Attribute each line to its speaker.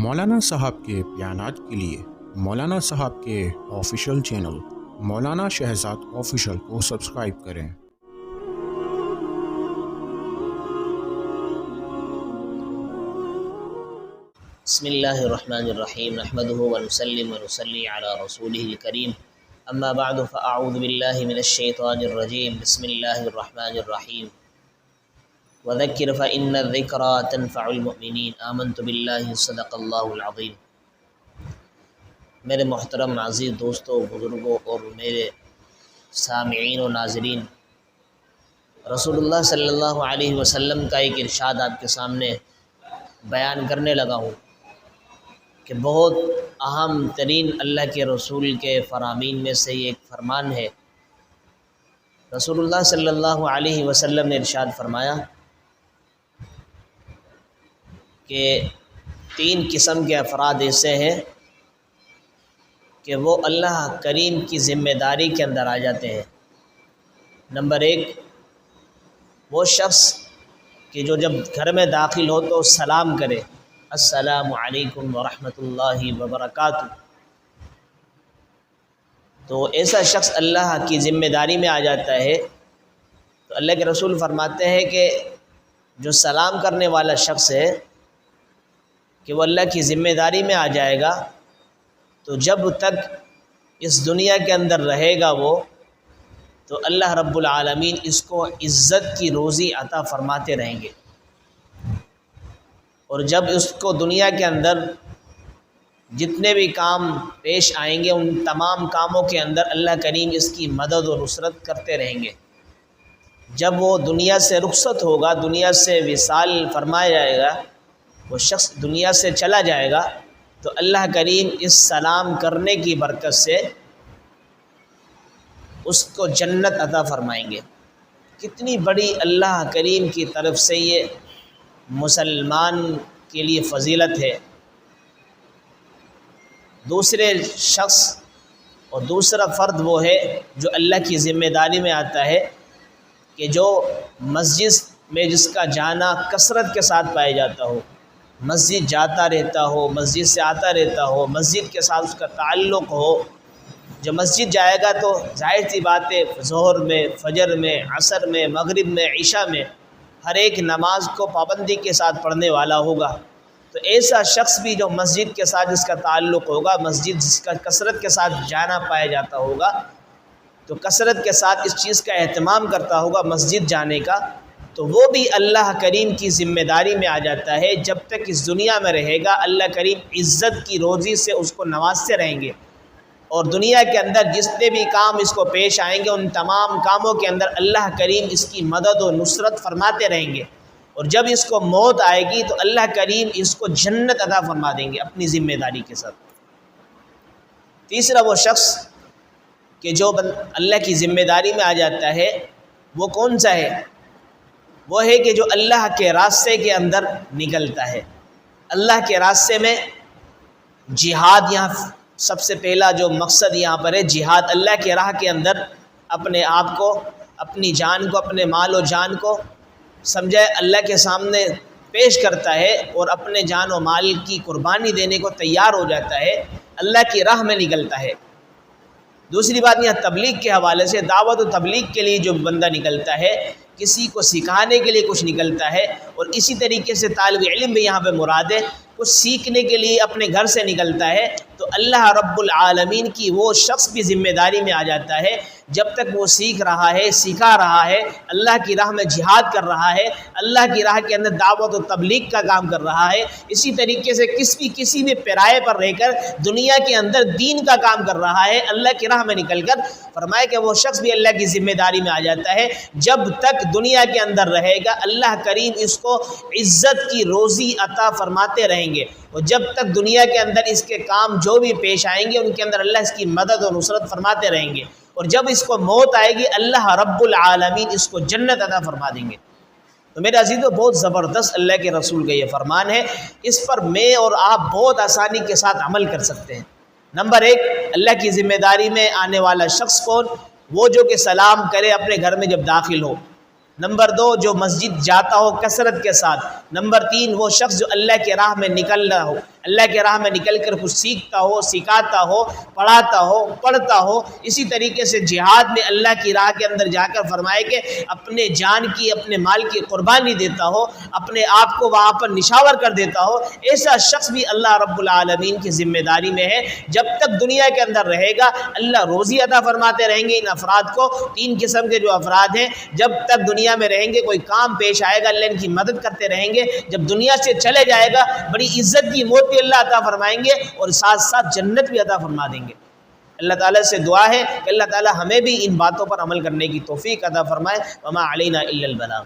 Speaker 1: مولانا صاحب کے بیانات کے لیے مولانا صاحب کے آفیشیل چینل مولانا شہزاد آفیشیل کو سبسکرائب کریں۔
Speaker 2: بسم اللہ الرحمن الرحیم نحمده ونسلم ونصلی علی رسوله الکریم اما بعد فاعوذ باللہ من الشیطان الرجیم بسم اللہ الرحمن الرحیم وذکر فإن الذکرى تنفع المؤمنین آمنت باللہ صدق اللہ العظیم۔ میرے محترم عزیز دوستوں، بزرگوں اور میرے سامعین و ناظرین، رسول اللہ صلی اللہ علیہ وسلم کا ایک ارشاد آپ کے سامنے بیان کرنے لگا ہوں کہ بہت اہم ترین اللہ کے رسول کے فرامین میں سے یہ ایک فرمان ہے۔ رسول اللہ صلی اللہ علیہ وسلم نے ارشاد فرمایا کہ 3 قسم کے افراد ایسے ہیں کہ وہ اللہ کریم کی ذمہ داری کے اندر آ جاتے ہیں۔ نمبر 1، وہ شخص کہ جو جب گھر میں داخل ہو تو سلام کرے، السلام علیکم ورحمۃ اللہ وبرکاتہ، تو ایسا شخص اللہ کی ذمہ داری میں آ جاتا ہے۔ تو اللہ کے رسول فرماتے ہیں کہ جو سلام کرنے والا شخص ہے کہ وہ اللہ کی ذمہ داری میں آ جائے گا، تو جب تک اس دنیا کے اندر رہے گا وہ، تو اللہ رب العالمین اس کو عزت کی روزی عطا فرماتے رہیں گے، اور جب اس کو دنیا کے اندر جتنے بھی کام پیش آئیں گے ان تمام کاموں کے اندر اللہ کریم اس کی مدد و نصرت کرتے رہیں گے۔ جب وہ دنیا سے رخصت ہوگا، دنیا سے وصال فرمایا جائے گا، وہ شخص دنیا سے چلا جائے گا، تو اللہ کریم اس سلام کرنے کی برکت سے اس کو جنت عطا فرمائیں گے۔ کتنی بڑی اللہ کریم کی طرف سے یہ مسلمان کے لیے فضیلت ہے۔ دوسرے شخص اور دوسرا فرد وہ ہے جو اللہ کی ذمہ داری میں آتا ہے کہ جو مسجد میں جس کا جانا کثرت کے ساتھ پایا جاتا ہو، مسجد جاتا رہتا ہو، مسجد سے آتا رہتا ہو، مسجد کے ساتھ اس کا تعلق ہو۔ جب مسجد جائے گا تو ظاہر سی بات ہے ظہر میں، فجر میں، عصر میں، مغرب میں، عشاء میں ہر ایک نماز کو پابندی کے ساتھ پڑھنے والا ہوگا۔ تو ایسا شخص بھی جو مسجد کے ساتھ جس کا تعلق ہوگا، مسجد جس کا کثرت کے ساتھ جانا پایا جاتا ہوگا، تو کثرت کے ساتھ اس چیز کا اہتمام کرتا ہوگا مسجد جانے کا، تو وہ بھی اللہ کریم کی ذمہ داری میں آ جاتا ہے۔ جب تک اس دنیا میں رہے گا اللہ کریم عزت کی روزی سے اس کو نوازتے رہیں گے، اور دنیا کے اندر جتنے بھی کام اس کو پیش آئیں گے ان تمام کاموں کے اندر اللہ کریم اس کی مدد و نصرت فرماتے رہیں گے، اور جب اس کو موت آئے گی تو اللہ کریم اس کو جنت عطا فرما دیں گے اپنی ذمہ داری کے ساتھ۔ تیسرا وہ شخص کہ جو اللہ کی ذمہ داری میں آ جاتا ہے، وہ کون سا ہے؟ وہ ہے کہ جو اللہ کے راستے کے اندر نکلتا ہے۔ اللہ کے راستے میں جہاد، یہاں سب سے پہلا جو مقصد یہاں پر ہے جہاد، اللہ کے راہ کے اندر اپنے آپ کو، اپنی جان کو، اپنے مال و جان کو سمجھے اللہ کے سامنے پیش کرتا ہے اور اپنے جان و مال کی قربانی دینے کو تیار ہو جاتا ہے، اللہ کی راہ میں نکلتا ہے۔ دوسری بات یہاں تبلیغ کے حوالے سے، دعوت و تبلیغ کے لیے جو بندہ نکلتا ہے، کسی کو سکھانے کے لیے کچھ نکلتا ہے، اور اسی طریقے سے طالب علم بھی یہاں پہ مراد ہے، کچھ سیکھنے کے لیے اپنے گھر سے نکلتا ہے، تو اللہ رب العالمین کی وہ شخص بھی ذمہ داری میں آ جاتا ہے۔ جب تک وہ سیکھ رہا ہے، سکھا رہا ہے، اللہ کی راہ میں جہاد کر رہا ہے، اللہ کی راہ کے اندر دعوت و تبلیغ کا کام کر رہا ہے، اسی طریقے سے کسی بھی پیرائے پر رہ کر دنیا کے اندر دین کا کام کر رہا ہے، اللہ کی راہ میں نکل کر، فرمایا کہ وہ شخص بھی اللہ کی ذمہ داری میں آ جاتا ہے۔ جب تک دنیا کے اندر رہے گا اللہ کریم اس کو عزت کی روزی عطا فرماتے رہیں گے، اور جب تک دنیا کے اندر اس کے کام جو بھی پیش آئیں گے ان کے اندر اللہ اس کی مدد و نصرت فرماتے رہیں گے، اور جب اس کو موت آئے گی اللہ رب العالمین اس کو جنت عطا فرما دیں گے۔ تو میرے عزیزو، بہت زبردست اللہ کے رسول کا یہ فرمان ہے، اس پر میں اور آپ بہت آسانی کے ساتھ عمل کر سکتے ہیں۔ نمبر 1، اللہ کی ذمہ داری میں آنے والا شخص کون؟ وہ جو کہ سلام کرے اپنے گھر میں جب داخل ہو، نمبر 2 جو مسجد جاتا ہو کثرت کے ساتھ، نمبر 3 وہ شخص جو اللہ کے راہ میں نکل رہا ہو، اللہ کے راہ میں نکل کر کچھ سیکھتا ہو، سکھاتا ہو، پڑھاتا ہو، پڑھتا ہو۔ اسی طریقے سے جہاد میں اللہ کی راہ کے اندر جا کر فرمائے کہ اپنے جان کی، اپنے مال کی قربانی دیتا ہو، اپنے آپ کو وہاں پر نشاور کر دیتا ہو، ایسا شخص بھی اللہ رب العالمین کی ذمہ داری میں ہے۔ جب تک دنیا کے اندر رہے گا اللہ روزی عطا فرماتے رہیں گے ان افراد کو۔ 3 قسم کے جو افراد ہیں جب تک دنیا میں رہیں گے کوئی کام پیش آئے گا اللہ ان کی مدد کرتے رہیں گے، جب دنیا سے چلے جائے گا بڑی عزت کی موت بھی اللہ عطا فرمائیں گے اور ساتھ ساتھ جنت بھی عطا فرما دیں گے۔ اللہ تعالیٰ سے دعا ہے کہ اللہ تعالیٰ ہمیں بھی ان باتوں پر عمل کرنے کی توفیق عطا فرمائے۔ وما علینا الا البلاغ۔